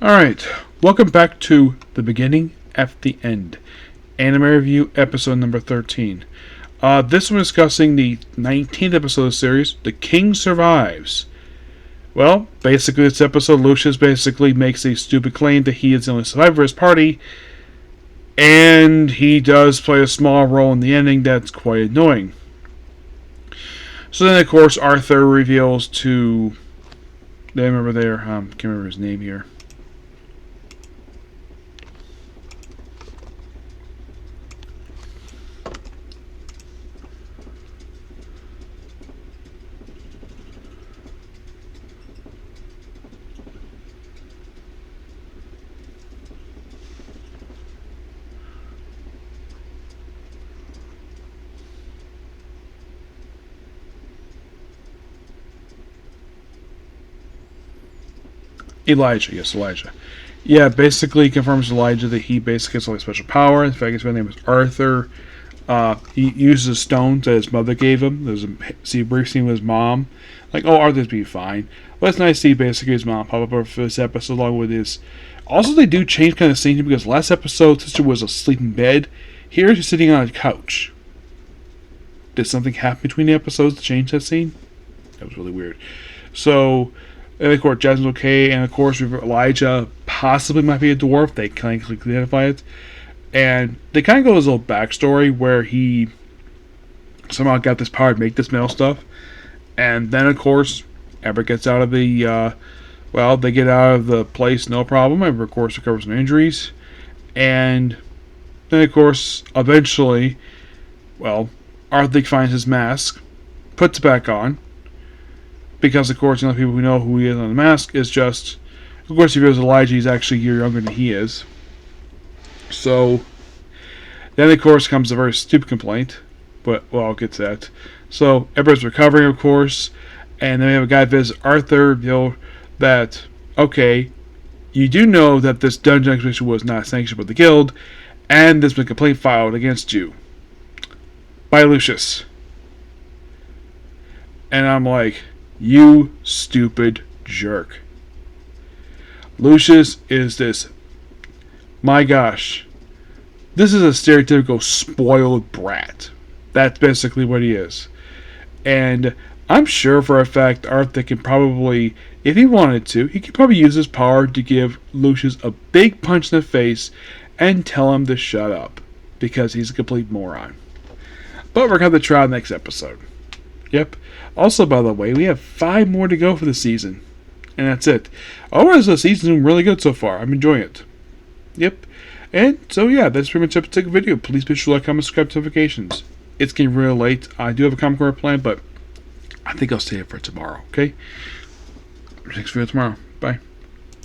Alright, welcome back to The Beginning at the End. Anime Review episode number 13. This one is discussing the 19th episode of the series, The King Survives. Well, basically this episode, Lucius basically makes a stupid claim that he is the only survivor of his party, and he does play a small role in the ending that's quite annoying. So then, of course, Arthur reveals to... I remember there, can't remember his name here. Elijah. Yeah, basically confirms Elijah that he basically has all special power. In fact, his real name is Arthur. He uses a stone that his mother gave him. There's a brief scene with his mom. Like, oh, Arthur's be fine. But it's nice to see basically his mom pop up for this episode along with his... Also, they do change kind of scene because last episode, sister was asleep in bed. Here, she's sitting on a couch. Did something happen between the episodes to change that scene? That was really weird. So... And of course, Jasmine's okay, and of course, Elijah possibly might be a dwarf. They kind of identify it. And they kind of go his little backstory where he somehow got this power to make this metal stuff. And then, of course, Everett gets out of the, they get out of the place, no problem. Everett, of course, recovers from injuries. And then, of course, eventually, Arthur finds his mask, puts it back on. Because, of course, the only people who know who he is on the mask is just... Of course, if he was Elijah, he's actually a year younger than he is. So... Then, of course, comes a very stupid complaint. But, well, I'll get to that. So, everybody's recovering, of course. And then we have a guy visit Arthur, that... Okay, you do know that this dungeon expedition was not sanctioned by the guild. And there's been a complaint filed against you. By Lucius. And I'm like... You stupid jerk. Lucius is this... My gosh. This is a stereotypical spoiled brat. That's basically what he is. And I'm sure for a fact Arthur can probably, if he wanted to, he could probably use his power to give Lucius a big punch in the face and tell him to shut up. Because he's a complete moron. But we're going to try next episode. Yep. Also, by the way, we have 5 more to go for the season. And that's it. Otherwise, the season's been really good so far. I'm enjoying it. Yep. And so, yeah, that's pretty much it for the video. Please be sure to like, comment, subscribe, notifications. It's getting real late. I do have a Comic Con plan, but I think I'll stay up for tomorrow, okay? Next video tomorrow. Bye.